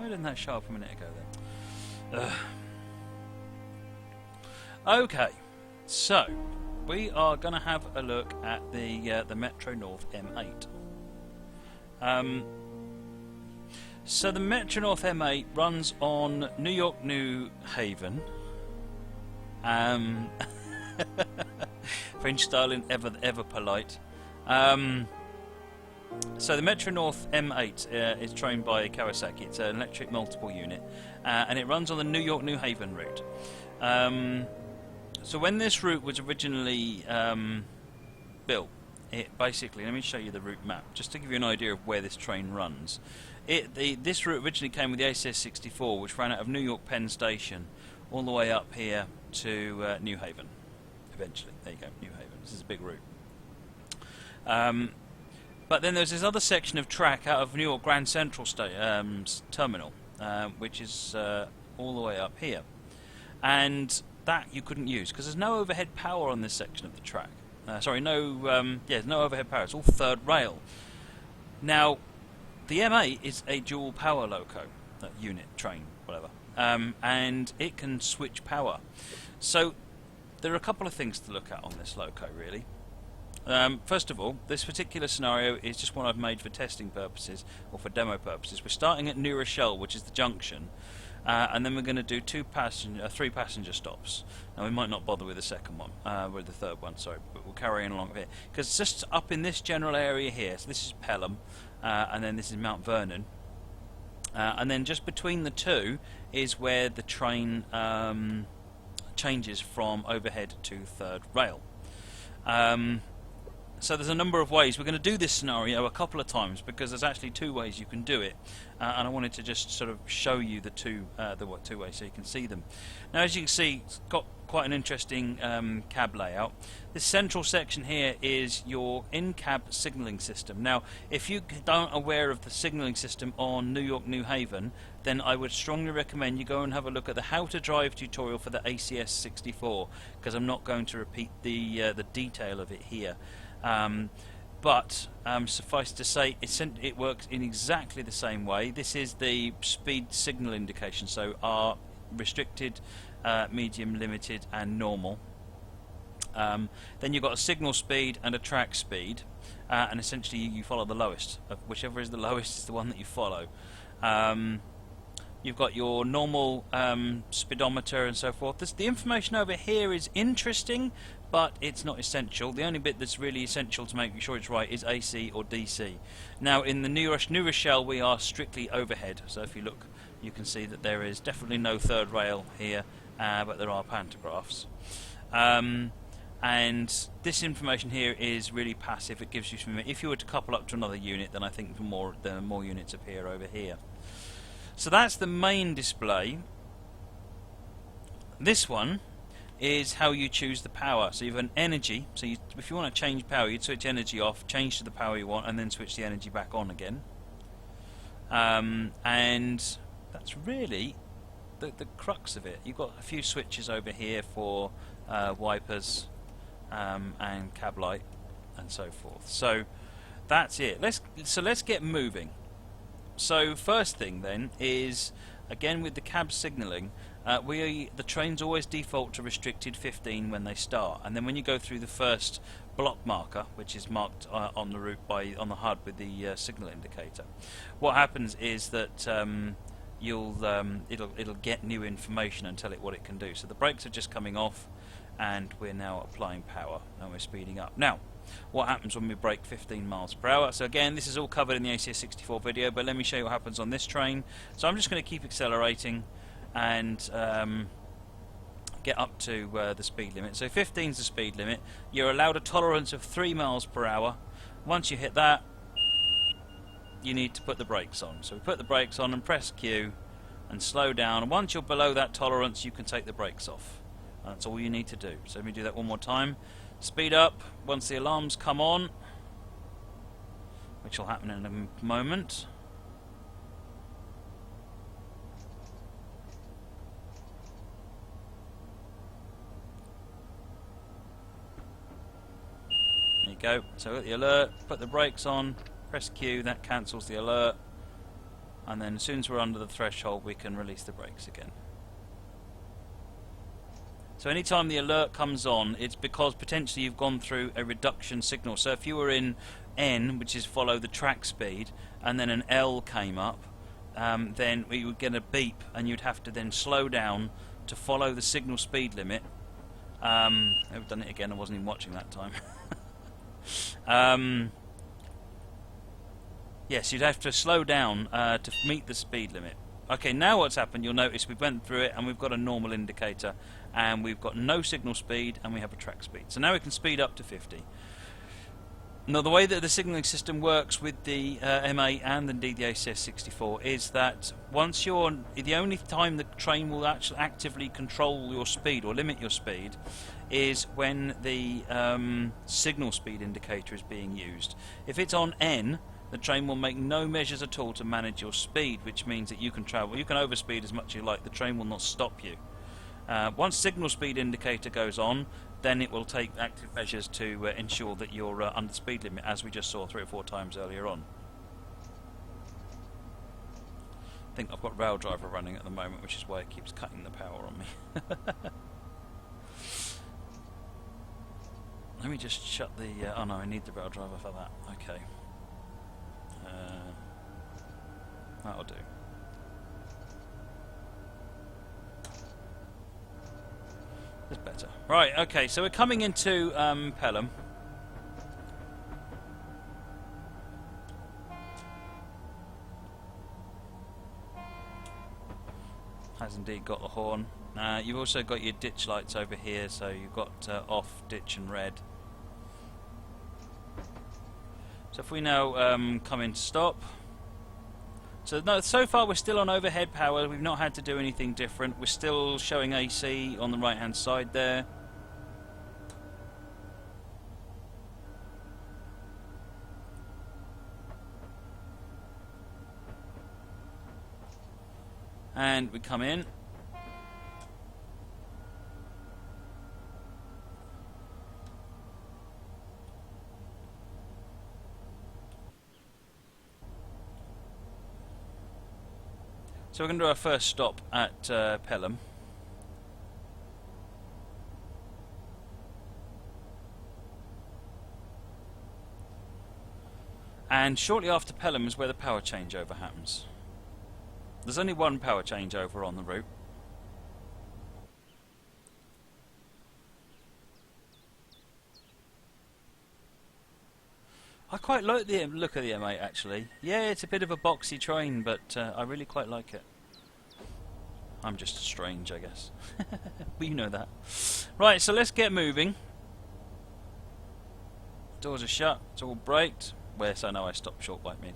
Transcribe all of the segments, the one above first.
Why didn't that show up a minute ago then? Okay, so we are going to have a look at the Metro North M8. So the Metro North M8 runs on New York New Haven. French styling, ever polite. So the Metro North M8 is trained by Kawasaki. It's an electric multiple unit, and it runs on the New York New Haven route. So when this route was originally built, it basically, let me show you the route map just to give you an idea of where this train runs. This route originally came with the ACS-64, which ran out of New York Penn Station all the way up here to New Haven. Eventually, there you go, New Haven. This is a big route. But then there's this other section of track out of New York Grand Central Terminal, which is all the way up here, and that you couldn't use because there's no overhead power on this section of the track. Sorry, there's no overhead power. It's all third rail. Now, the M8 is a dual power loco, unit, train, whatever, and it can switch power. So there are a couple of things to look at on this loco, really. First of all, this particular scenario is just one I've made for testing purposes or for demo purposes. We're starting at New Rochelle, which is the junction, and then we're going to do three passenger stops. Now we might not bother with the second one, with the third one, sorry, but we'll carry on along here because it's just up in this general area here. So this is Pelham, and then this is Mount Vernon, and then just between the two is where the train changes from overhead to third rail. So there's a number of ways. We're going to do this scenario a couple of times because there's actually two ways you can do it, and I wanted to just sort of show you the two ways so you can see them. Now, as you can see, it's got quite an interesting cab layout. This central section here is your in-cab signalling system. Now, if you aren't aware of the signalling system on New York New Haven, then I would strongly recommend you go and have a look at the How to Drive tutorial for the ACS-64, because I'm not going to repeat the detail of it here. But suffice to say, it works in exactly the same way. This is the speed signal indication, so R restricted, medium, limited, and normal. Then you've got a signal speed and a track speed, and essentially you follow the lowest. Whichever is the lowest is the one that you follow. You've got your normal speedometer and so forth. The information over here is interesting, but it's not essential. The only bit that's really essential to make sure it's right is AC or DC. Now, in the New Rochelle, we are strictly overhead. So if you look, you can see that there is definitely no third rail here, but there are pantographs. And this information here is really passive. It gives you some. If you were to couple up to another unit, then I think the more units appear over here. So that's the main display. This one is how you choose the power. So you have an energy. So if you want to change power, you'd switch energy off, change to the power you want, and then switch the energy back on again. And that's really the crux of it. You've got a few switches over here for wipers and cab light and so forth. So that's it. Let's get moving. So first thing then is, again with the cab signalling, the trains always default to restricted 15 when they start, and then when you go through the first block marker, which is marked on the route on the HUD with the signal indicator, what happens is that it'll get new information and tell it what it can do. So the brakes are just coming off, and we're now applying power, and we're speeding up. Now, what happens when we brake 15 miles per hour? So again, this is all covered in the ACS-64 video, but let me show you what happens on this train. So I'm just going to keep accelerating and get up to the speed limit. So 15 is the speed limit. You're allowed a tolerance of 3 miles per hour. Once you hit that, you need to put the brakes on. So we put the brakes on and press Q and slow down. And once you're below that tolerance, you can take the brakes off. That's all you need to do. So let me do that one more time. Speed up once the alarms come on, which will happen in a moment. There you go. So at the alert, put the brakes on, press Q, that cancels the alert. and then as soon as we're under the threshold we can release the brakes again. So anytime the alert comes on, it's because potentially you've gone through a reduction signal. So if you were in N, which is follow the track speed, and then an L came up, then we would get a beep, and you'd have to then slow down to follow the signal speed limit. I've done it again, I wasn't even watching that time. Yes, you'd have to slow down to meet the speed limit. Okay, now what's happened, you'll notice we went through it and we've got a normal indicator and we've got no signal speed and we have a track speed. So now we can speed up to 50. Now the way that the signalling system works with the M8 and indeed the ACS64 is that once you're, the only time the train will actually actively control your speed or limit your speed is when the signal speed indicator is being used. If it's on N, the train will make no measures at all to manage your speed, which means that you can travel, you can overspeed as much as you like, the train will not stop you. Once signal speed indicator goes on, then it will take active measures to ensure that you're under speed limit, as we just saw 3 or 4 times earlier on. I think I've got Rail Driver running at the moment, which is why it keeps cutting the power on me. Let me just shut the... oh no, I need the Rail Driver for that. Okay. That'll do. It's better. Right, okay, so we're coming into Pelham. Has indeed got the horn. You've also got your ditch lights over here, so you've got off, ditch and red. So if we now come in to stop. So no, so far we're still on overhead power, we've not had to do anything different. We're still showing AC on the right hand side there. And we come in. So we're going to do our first stop at Pelham. And shortly after Pelham is where the power changeover happens. There's only one power changeover on the route. I quite like the look of the M8 actually. Yeah, it's a bit of a boxy train, but I really quite like it. I'm just strange, I guess. But you know that. Right, so let's get moving. Doors are shut, it's all braked. Whereas I know I stopped short by mid.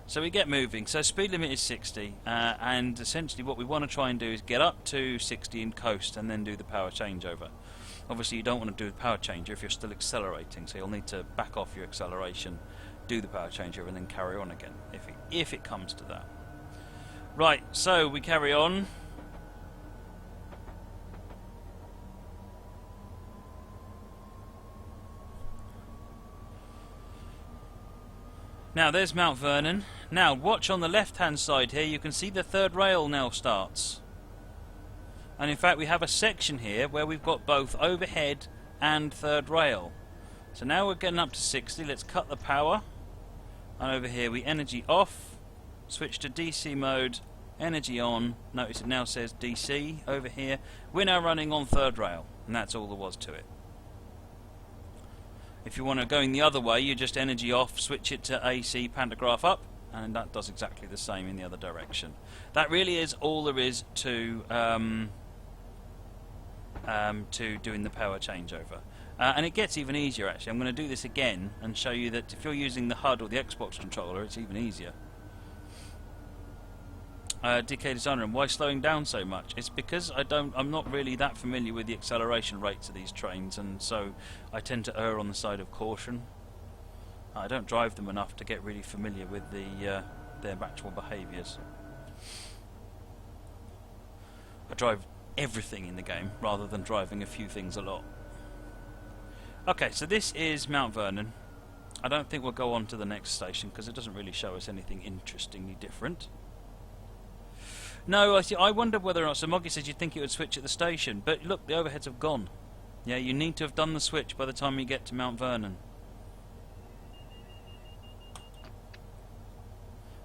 So we get moving. So speed limit is 60, and essentially what we want to try and do is get up to 60 and coast, and then do the power changeover. Obviously you don't want to do the power changer if you're still accelerating, so you'll need to back off your acceleration, do the power changeover, and then carry on again, if it comes to that. Right, so we carry on. Now there's Mount Vernon. Now watch on the left hand side here, you can see the third rail now starts. And in fact we have a section here where we've got both overhead and third rail. So now we're getting up to 60, let's cut the power. And over here we energy off, switch to DC mode, energy on. Notice it now says DC over here. We're now running on third rail, and that's all there was to it. If you want to go in the other way, you just energy off, switch it to AC pantograph up, and that does exactly the same in the other direction. That really is all there is to doing the power changeover. And it gets even easier actually. I'm going to do this again and show you that if you're using the HUD or the Xbox controller, it's even easier. DK Designer, and why slowing down so much? It's because I'm not really that familiar with the acceleration rates of these trains, and so I tend to err on the side of caution. I don't drive them enough to get really familiar with their actual behaviours. I drive everything in the game rather than driving a few things a lot. Okay, so this is Mount Vernon. I don't think we'll go on to the next station because it doesn't really show us anything interestingly different. No, I wonder whether or not... So Moggy says you'd think it would switch at the station, but look, the overheads have gone. Yeah, you need to have done the switch by the time you get to Mount Vernon.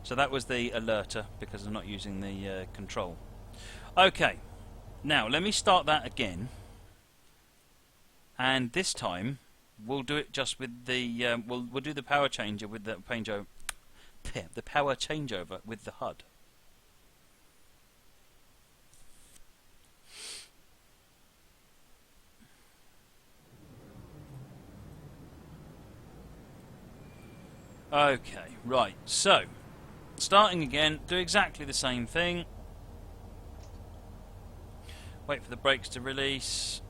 So that was the alerter because I'm not using the control. Okay, now let me start that again. And this time we'll do it just with the we'll do the power changer with the power changeover with the HUD. Okay, right. So starting again, do exactly the same thing. Wait for the brakes to release.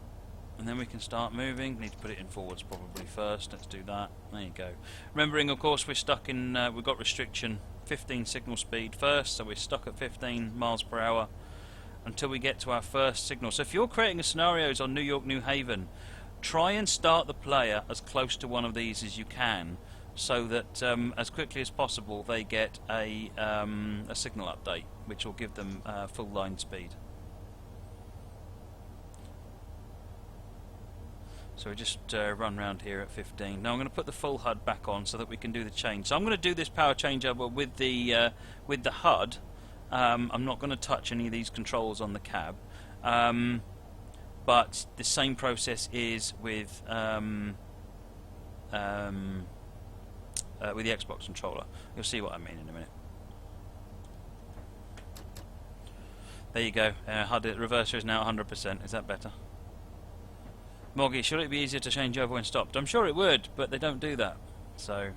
And then we can start moving. Need to put it in forwards probably first. Let's do that. There you go. Remembering, of course, we're stuck in... we've got restriction 15 signal speed first, so we're stuck at 15 miles per hour until we get to our first signal. So if you're creating a scenarios on New York, New Haven, try and start the player as close to one of these as you can, so that as quickly as possible they get a signal update, which will give them full line speed. So we just run around here at 15. Now I'm going to put the full HUD back on so that we can do the change. So I'm going to do this power changeover with the HUD. I'm not going to touch any of these controls on the cab, but the same process is with the Xbox controller. You'll see what I mean in a minute. There you go. HUD reverser is now 100%. Is that better? Moggy, should it be easier to change over when stopped? I'm sure it would, but they don't do that. So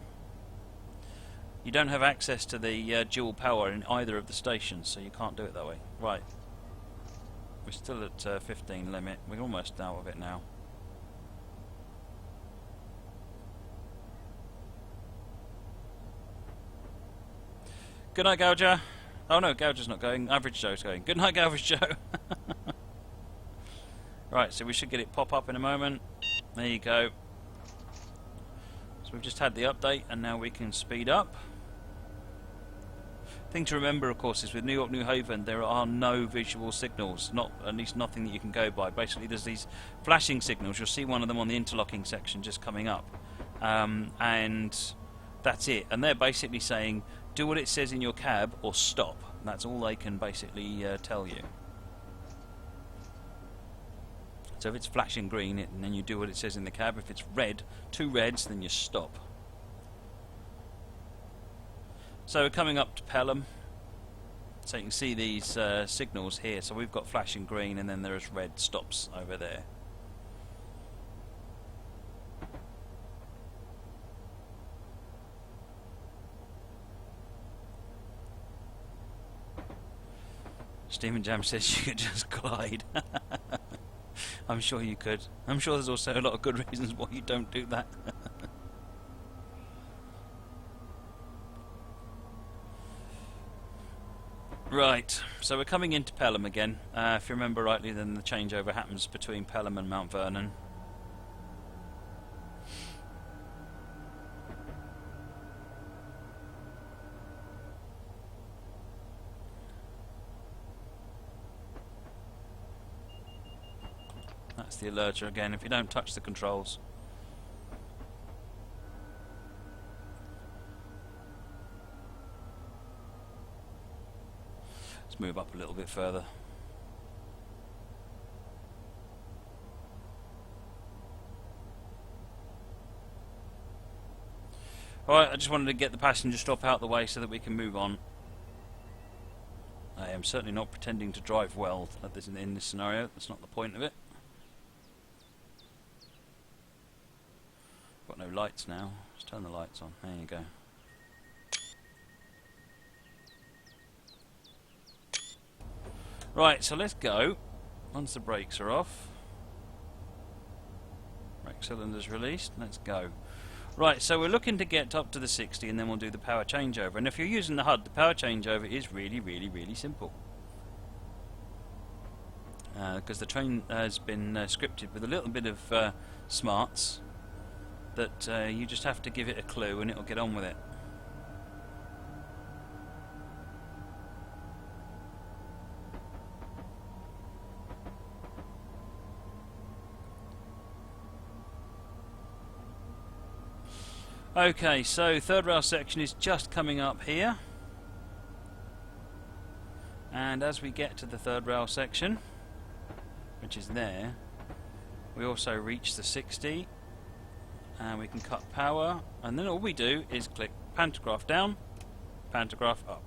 you don't have access to the dual power in either of the stations, so you can't do it that way. Right. We're still at 15 limit. We're almost out of it now. Good night, Gouger. Oh no, Gouger's not going. Average Joe's going. Good night, Average Joe. Right, so we should get it pop up in a moment. There you go. So we've just had the update, and now we can speed up. Thing to remember, of course, is with New York, New Haven, there are no visual signals. At least nothing that you can go by. Basically, there's these flashing signals. You'll see one of them on the interlocking section just coming up, and that's it. And they're basically saying, do what it says in your cab or stop. That's all they can basically tell you. So if it's flashing green, and then you do what it says in the cab. If it's red, 2 reds, then you stop. So we're coming up to Pelham. So you can see these signals here. So we've got flashing green, and then there's red stops over there. Stephen Jam says you could just glide. I'm sure you could. I'm sure there's also a lot of good reasons why you don't do that. Right, so we're coming into Pelham again. If you remember rightly, then the changeover happens between Pelham and Mount Vernon. That's the alerter again, if you don't touch the controls. Let's move up a little bit further. Alright, I just wanted to get the passenger stop out of the way so that we can move on. I am certainly not pretending to drive well in this scenario. That's not the point of it. Got no lights now. Let's turn the lights on. There you go. Right, so let's go. Once the brakes are off. Brake cylinders released. Let's go. Right, so we're looking to get up to the 60, and then we'll do the power changeover. And if you're using the HUD, the power changeover is really, really, really simple. Because the train has been scripted with a little bit of smarts. that you just have to give it a clue and it'll get on with it. Okay, so third rail section is just coming up here, and as we get to the third rail section, which is there, we also reach the 60, and we can cut power, and then all we do is click pantograph down, pantograph up.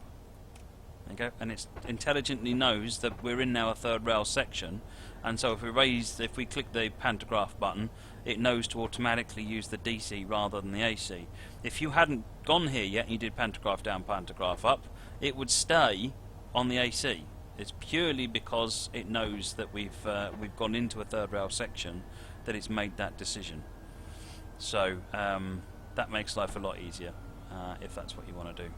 There you go, and it intelligently knows that we're in now a third rail section, and so if we click the pantograph button, it knows to automatically use the DC rather than the AC. If you hadn't gone here yet and you did pantograph down, pantograph up, it would stay on the AC. It's purely because it knows that we've gone into a third rail section that it's made that decision. So that makes life a lot easier if that's what you want to do.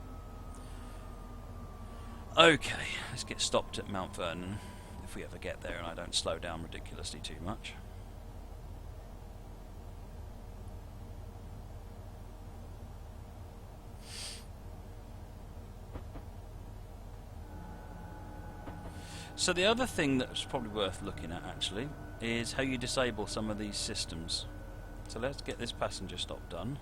Okay, let's get stopped at Mount Vernon if we ever get there and I don't slow down ridiculously too much. So the other thing that's probably worth looking at actually is how you disable some of these systems. So let's get this passenger stop done.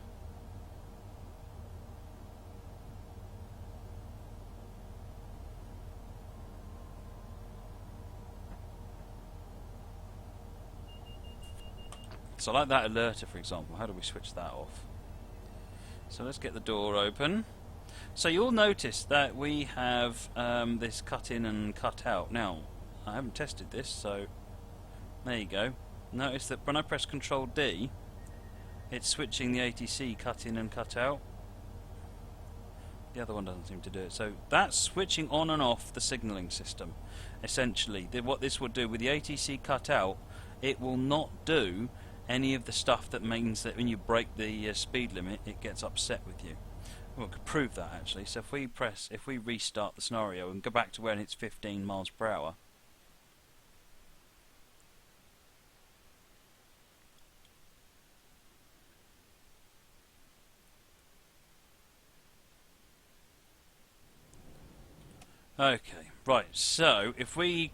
So like that alerter, for example, how do we switch that off? So let's get the door open. So you'll notice that we have this cut in and cut out. Now, I haven't tested this, so there you go. Notice that when I press Control D, it's switching the ATC cut in and cut out. The other one doesn't seem to do it. So that's switching on and off the signalling system, essentially. What this will do with the ATC cut out, it will not do any of the stuff that means that when you break the speed limit, it gets upset with you. Well, we could prove that actually. So if we restart the scenario and go back to when it's 15 miles per hour. Okay, right, so if we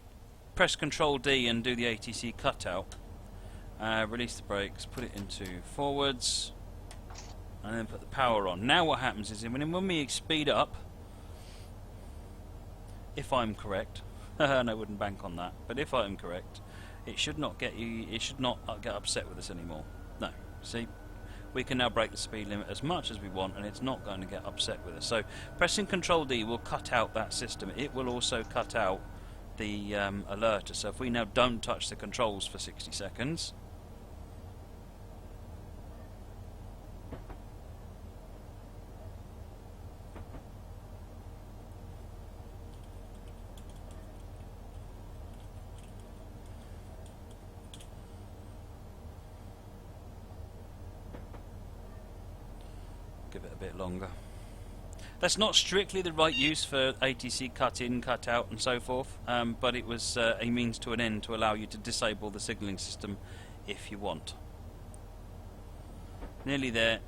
press Control D and do the ATC cutout, release the brakes, put it into forwards, and then put the power on. Now what happens is when we speed up, if I'm correct, and I wouldn't bank on that, but if I'm correct, it should not get upset with us anymore. No, see? We can now break the speed limit as much as we want and it's not going to get upset with us. So pressing Control D will cut out that system. It will also cut out the alerter. So if we now don't touch the controls for 60 seconds, give it a bit longer. That's not strictly the right use for ATC cut in, cut out and so forth, but it was a means to an end to allow you to disable the signalling system if you want. Nearly there.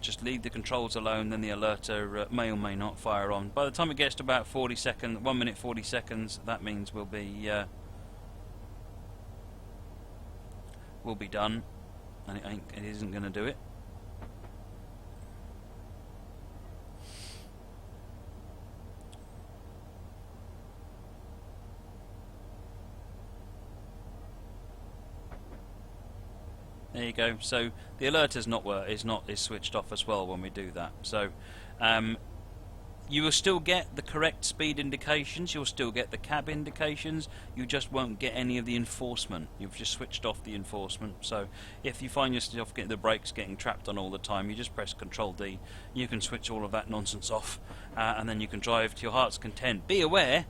Just leave the controls alone, then the alerter may or may not fire on. By the time it gets to about 40 seconds, 1 minute 40 seconds, that means we'll be done, and it isn't going to do it. There you go. So the alert is switched off as well when we do that. So you will still get the correct speed indications. You'll still get the cab indications. You just won't get any of the enforcement. You've just switched off the enforcement. So if you find yourself getting the brakes getting trapped on all the time, you just press Control D. You can switch all of that nonsense off, and then you can drive to your heart's content. Be aware.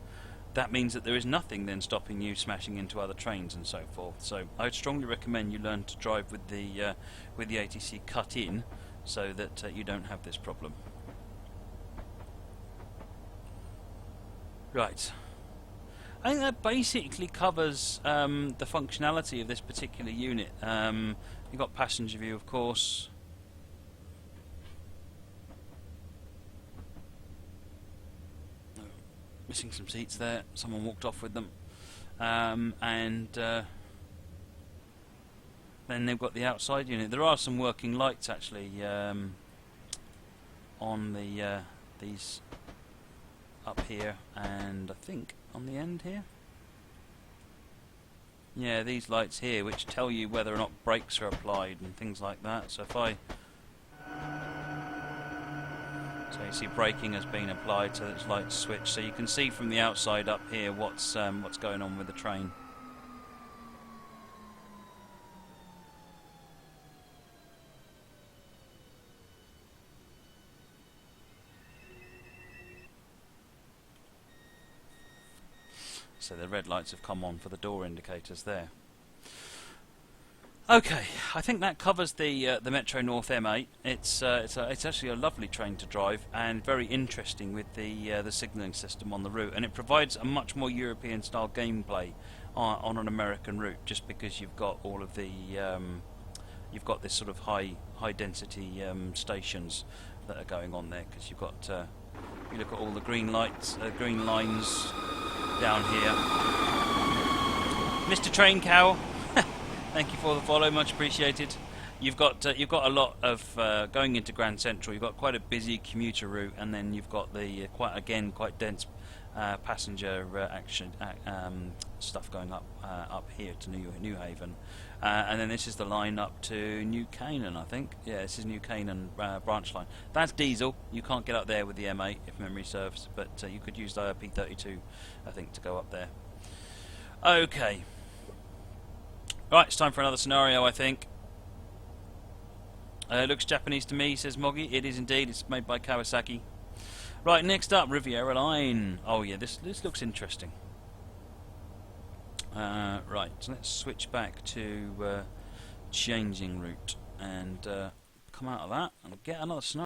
That means that there is nothing then stopping you smashing into other trains and so forth. So I would strongly recommend you learn to drive with the ATC cut in, so that you don't have this problem. Right. I think that basically covers the functionality of this particular unit. You've got passenger view, of course. Missing some seats there. Someone walked off with them. And then they've got the outside unit. There are some working lights actually on the these up here, and I think on the end here. Yeah, these lights here, which tell you whether or not brakes are applied and things like that. So if I, so you see braking has been applied, so it's lights switch. So you can see from the outside up here what's going on with the train. So the red lights have come on for the door indicators there. Okay, I think that covers the Metro North M8. It's actually a lovely train to drive and very interesting with the signalling system on the route, and it provides a much more European style gameplay on an American route, just because you've got all of the you've got this sort of high density stations that are going on there, because you've got you look at all the green lights, green lines down here. Mr. Train Cow, thank you for the follow, much appreciated. You've got a lot of going into Grand Central. You've got quite a busy commuter route, and then you've got the quite dense passenger action stuff going up here to New Haven, and then this is the line up to New Canaan, I think. Yeah, this is New Canaan branch line. That's diesel. You can't get up there with the M8 if memory serves, but you could use the P32, I think, to go up there. Okay. Right, it's time for another scenario, I think. Looks Japanese to me, says Moggy. It is indeed. It's made by Kawasaki. Right, next up, Riviera Line. Oh yeah, this looks interesting. Right, so let's switch back to changing route and come out of that and get another scenario.